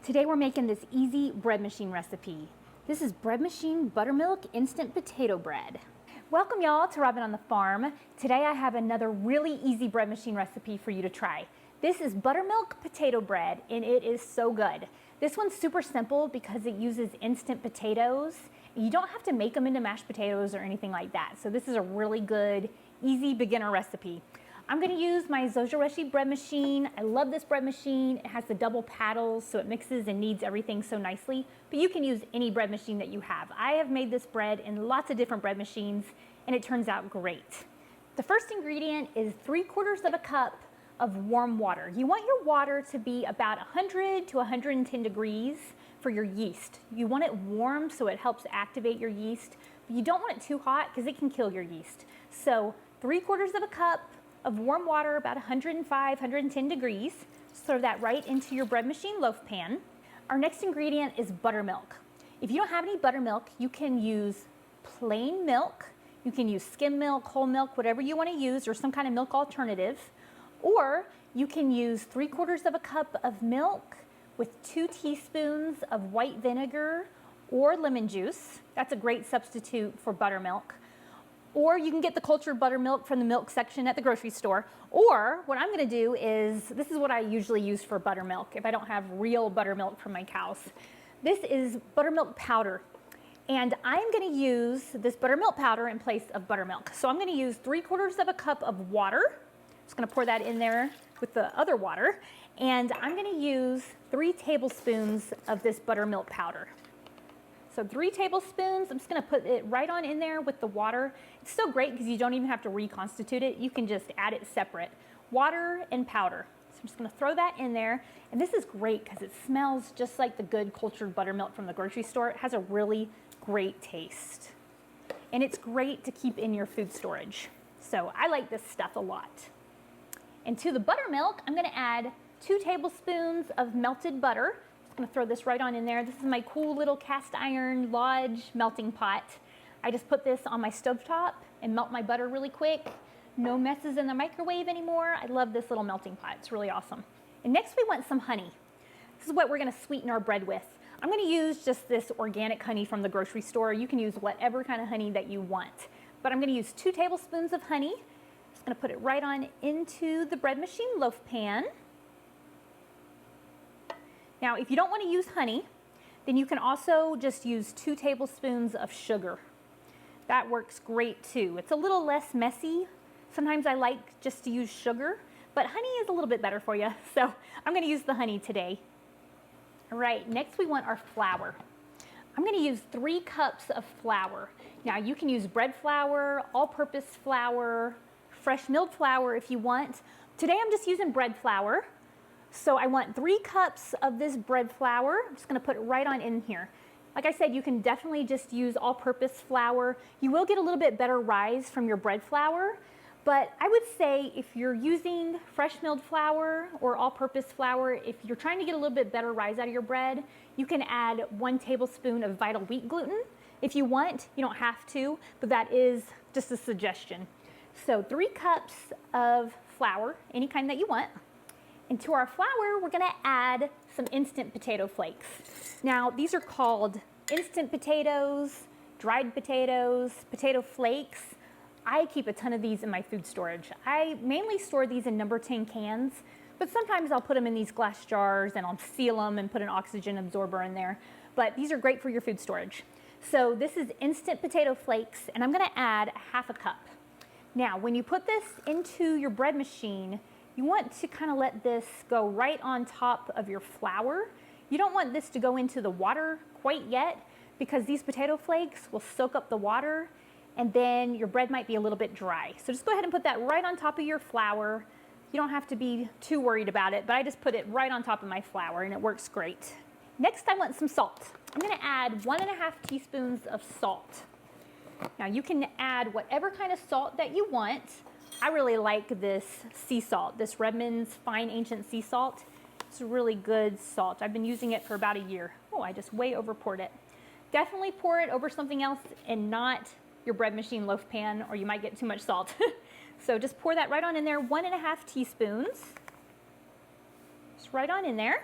Today we're making this easy bread machine recipe. This is bread machine buttermilk instant potato bread. Welcome y'all to Robin on the Farm. Today I have another really easy bread machine recipe for you to try. This is buttermilk potato bread and it is so good. This one's super simple because it uses instant potatoes. You don't have to make them into mashed potatoes or anything like that. So this is a really good, easy beginner recipe. I'm going to use my Zojireshi bread machine. I love this bread machine. It has the double paddles, so it mixes and kneads everything so nicely. But you can use any bread machine that you have. I have made this bread in lots of different bread machines, and it turns out great. The first ingredient is 3/4 of a cup of warm water. You want your water to be about 100 to 110 degrees for your yeast. You want it warm so it helps activate your yeast, but you don't want it too hot because it can kill your yeast. So 3/4 of a cup of warm water, about 105, 110 degrees. Throw that right into your bread machine loaf pan. Our next ingredient is buttermilk. If you don't have any buttermilk, you can use plain milk. You can use skim milk, whole milk, whatever you want to use, or some kind of milk alternative. Or you can use 3/4 of a cup of milk with 2 teaspoons of white vinegar or lemon juice. That's a great substitute for buttermilk. Or you can get the cultured buttermilk from the milk section at the grocery store. Or what I'm gonna do is, this is what I usually use for buttermilk if I don't have real buttermilk from my cows. This is buttermilk powder. And I'm gonna use this buttermilk powder in place of buttermilk. So I'm gonna use 3/4 of a cup of water. Just gonna pour that in there with the other water. And I'm gonna use 3 tablespoons of this buttermilk powder. So 3 tablespoons, I'm just gonna put it right on in there with the water. It's so great because you don't even have to reconstitute it. You can just add it separate. Water and powder. So I'm just gonna throw that in there. And this is great because it smells just like the good cultured buttermilk from the grocery store. It has a really great taste. And it's great to keep in your food storage. So I like this stuff a lot. And to the buttermilk, I'm gonna add 2 tablespoons of melted butter. I'm gonna throw this right on in there. This is my cool little cast iron Lodge melting pot. I just put this on my stovetop and melt my butter really quick. No messes in the microwave anymore. I love this little melting pot. It's really awesome. And next we want some honey. This is what we're gonna sweeten our bread with. I'm gonna use just this organic honey from the grocery store. You can use whatever kind of honey that you want. But I'm gonna use 2 tablespoons of honey. Just gonna put it right on into the bread machine loaf pan. Now, if you don't want to use honey, then you can also just use 2 tablespoons of sugar. That works great too. It's a little less messy. Sometimes I like just to use sugar, but honey is a little bit better for you. So I'm going to use the honey today. All right, next we want our flour. I'm going to use 3 cups of flour. Now you can use bread flour, all-purpose flour, fresh milled flour if you want. Today I'm just using bread flour. So I want 3 cups of this bread flour. I'm just gonna put it right on in here. Like I said, you can definitely just use all-purpose flour. You will get a little bit better rise from your bread flour, but I would say if you're using fresh milled flour or all-purpose flour, if you're trying to get a little bit better rise out of your bread, you can add 1 tablespoon of vital wheat gluten. If you want, you don't have to, but that is just a suggestion. So 3 cups of flour, any kind that you want. And to our flour, we're gonna add some instant potato flakes. Now, these are called instant potatoes, dried potatoes, potato flakes. I keep a ton of these in my food storage. I mainly store these in number 10 cans, but sometimes I'll put them in these glass jars and I'll seal them and put an oxygen absorber in there. But these are great for your food storage. So this is instant potato flakes, and I'm gonna add 1/2 cup. Now, when you put this into your bread machine, you want to kind of let this go right on top of your flour. You don't want this to go into the water quite yet because these potato flakes will soak up the water and then your bread might be a little bit dry. So just go ahead and put that right on top of your flour. You don't have to be too worried about it, but I just put it right on top of my flour and it works great. Next, I want some salt. I'm gonna add 1.5 teaspoons of salt. Now you can add whatever kind of salt that you want. I really like this sea salt, this Redmond's Fine Ancient Sea Salt. It's a really good salt. I've been using it for about a year. Oh, I just way over poured it. Definitely pour it over something else and not your bread machine loaf pan, or you might get too much salt. So just pour that right on in there, 1.5 teaspoons. Just right on in there.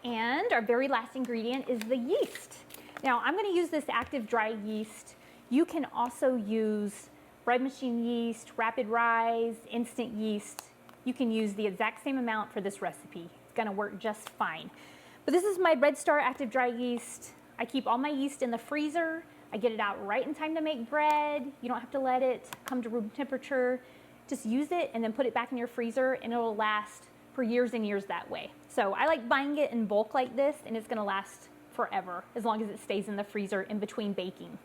And our very last ingredient is the yeast. Now I'm going to use this active dry yeast. You can also use bread machine yeast, rapid rise, instant yeast. You can use the exact same amount for this recipe. It's going to work just fine. But this is my Red Star active dry yeast. I keep all my yeast in the freezer. I get it out right in time to make bread. You don't have to let it come to room temperature. Just use it and then put it back in your freezer and it will last for years and years that way. So I like buying it in bulk like this, and it's gonna last forever as long as it stays in the freezer in between baking.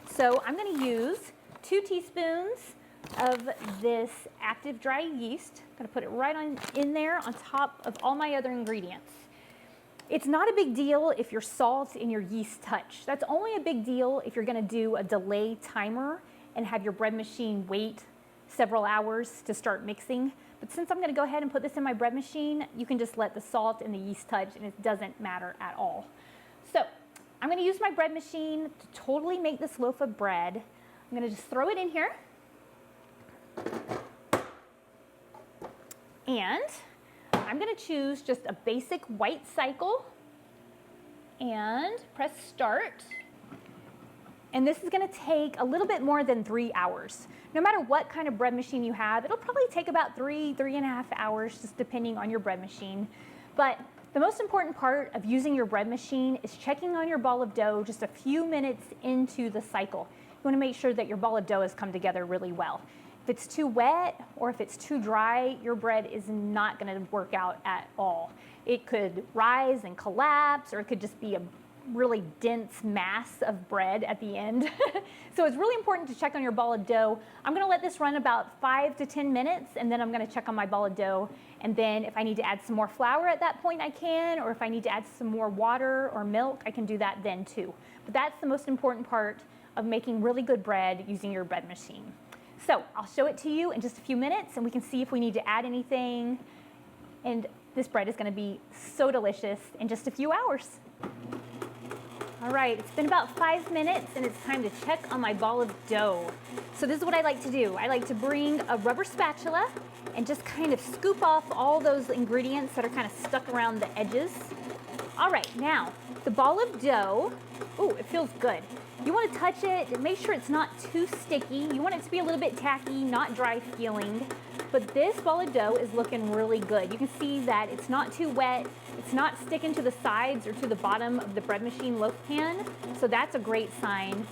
So I'm gonna use 2 teaspoons of this active dry yeast. I'm gonna put it right on in there on top of all my other ingredients. It's not a big deal if your salt and your yeast touch. That's only a big deal if you're gonna do a delay timer and have your bread machine wait several hours to start mixing. But since I'm gonna go ahead and put this in my bread machine, you can just let the salt and the yeast touch and it doesn't matter at all. So I'm gonna use my bread machine to totally make this loaf of bread. I'm gonna just throw it in here. And I'm gonna choose just a basic white cycle and press start. And this is gonna take a little bit more than 3 hours. No matter what kind of bread machine you have, it'll probably take about 3.5 hours, just depending on your bread machine. But the most important part of using your bread machine is checking on your ball of dough just a few minutes into the cycle. You wanna make sure that your ball of dough has come together really well. If it's too wet or if it's too dry, your bread is not gonna work out at all. It could rise and collapse, or it could just be a really dense mass of bread at the end. So it's really important to check on your ball of dough. I'm gonna let this run about 5 to 10 minutes, and then I'm gonna check on my ball of dough. And then if I need to add some more flour at that point, I can, or if I need to add some more water or milk, I can do that then too. But that's the most important part of making really good bread using your bread machine. So I'll show it to you in just a few minutes, and we can see if we need to add anything. And this bread is gonna be so delicious in just a few hours. All right, it's been about 5 minutes and it's time to check on my ball of dough. So this is what I like to do. I like to bring a rubber spatula and just kind of scoop off all those ingredients that are kind of stuck around the edges. All right, now the ball of dough, ooh, it feels good. You want to touch it and make sure it's not too sticky. You want it to be a little bit tacky, not dry feeling. But this ball of dough is looking really good. You can see that it's not too wet. It's not sticking to the sides or to the bottom of the bread machine loaf pan. So that's a great sign.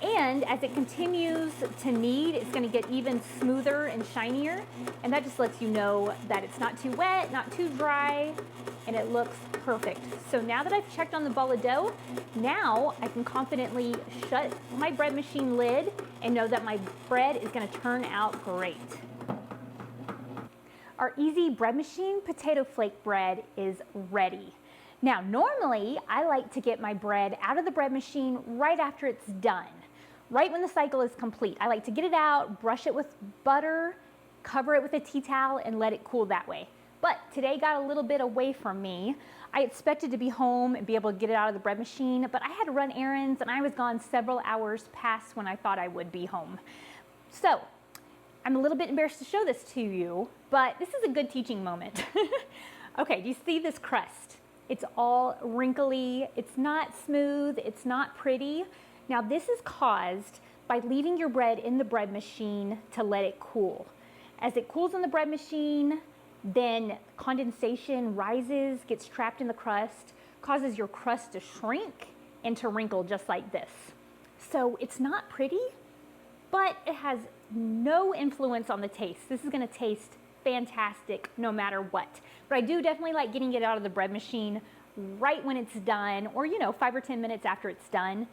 And as it continues to knead, it's going to get even smoother and shinier. And that just lets you know that it's not too wet, not too dry, and it looks perfect. So now that I've checked on the ball of dough, now I can confidently shut my bread machine lid and know that my bread is going to turn out great. Our easy bread machine potato flake bread is ready. Now, normally I like to get my bread out of the bread machine right after it's done, right when the cycle is complete. I like to get it out, brush it with butter, cover it with a tea towel, and let it cool that way. But today got a little bit away from me. I expected to be home and be able to get it out of the bread machine, but I had to run errands and I was gone several hours past when I thought I would be home. So I'm a little bit embarrassed to show this to you, but this is a good teaching moment. Okay, do you see this crust? It's all wrinkly, it's not smooth, it's not pretty. Now this is caused by leaving your bread in the bread machine to let it cool. As it cools in the bread machine, then condensation rises, gets trapped in the crust, causes your crust to shrink and to wrinkle just like this. So it's not pretty, but it has no influence on the taste. This is gonna taste fantastic no matter what. But I do definitely like getting it out of the bread machine right when it's done, or 5 or 10 minutes after it's done,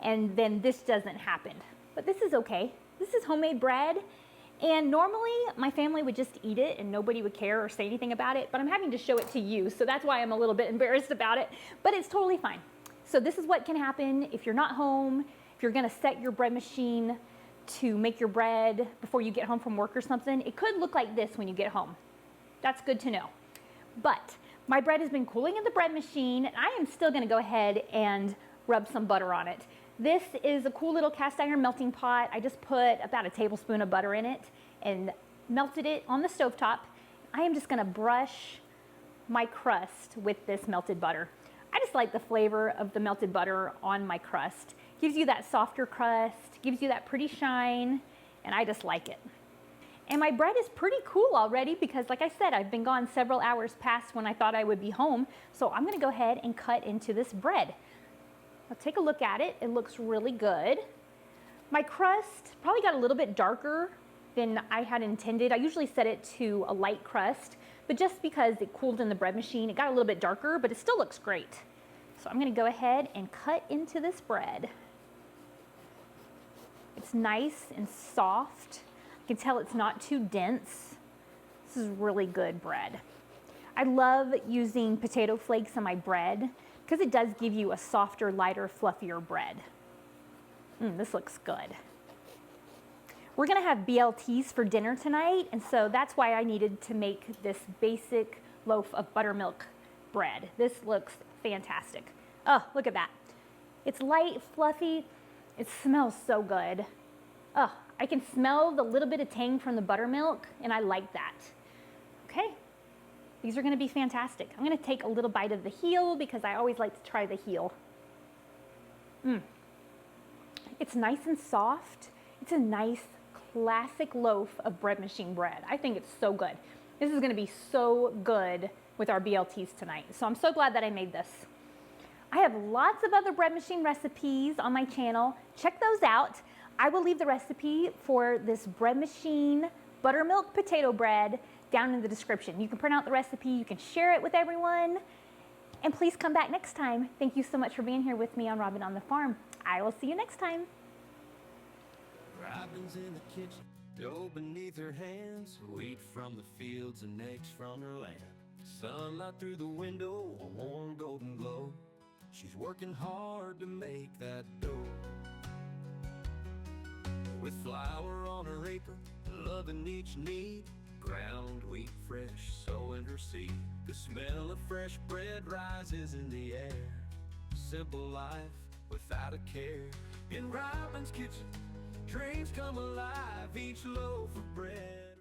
and then this doesn't happen. But this is okay. This is homemade bread, and normally my family would just eat it and nobody would care or say anything about it, but I'm having to show it to you, so that's why I'm a little bit embarrassed about it, but it's totally fine. So this is what can happen if you're not home, if you're gonna set your bread machine to make your bread before you get home from work or something. It could look like this when you get home. That's good to know. But my bread has been cooling in the bread machine, and I am still gonna go ahead and rub some butter on it. This is a cool little cast iron melting pot. I just put about a tablespoon of butter in it and melted it on the stovetop. I am just gonna brush my crust with this melted butter. I just like the flavor of the melted butter on my crust. Gives you that softer crust, gives you that pretty shine, and I just like it. And my bread is pretty cool already because, like I said, I've been gone several hours past when I thought I would be home. So I'm gonna go ahead and cut into this bread. I'll take a look at it. It looks really good. My crust probably got a little bit darker than I had intended. I usually set it to a light crust, but just because it cooled in the bread machine, it got a little bit darker, but it still looks great. So I'm gonna go ahead and cut into this bread. It's nice and soft. You can tell it's not too dense. This is really good bread. I love using potato flakes on my bread because it does give you a softer, lighter, fluffier bread. This looks good. We're gonna have BLTs for dinner tonight, and so that's why I needed to make this basic loaf of buttermilk bread. This looks fantastic. Oh, look at that. It's light, fluffy. It smells so good. Oh, I can smell the little bit of tang from the buttermilk, and I like that. Okay, these are gonna be fantastic. I'm gonna take a little bite of the heel because I always like to try the heel. It's nice and soft. It's a nice classic loaf of bread machine bread. I think it's so good. This is gonna be so good with our BLTs tonight. So I'm so glad that I made this. I have lots of other bread machine recipes on my channel. Check those out. I will leave the recipe for this bread machine buttermilk potato bread down in the description. You can print out the recipe, you can share it with everyone, and please come back next time. Thank you so much for being here with me on Robin on the Farm. I will see you next time. Robin's in the kitchen, dough beneath her hands, wheat from the fields and eggs from her land. Sunlight through the window, a warm golden glow. She's working hard to make that dough. With flour on her apron, loving each need, ground wheat fresh, sowing her seed. The smell of fresh bread rises in the air. Simple life without a care. In Robin's kitchen, dreams come alive, each loaf of bread.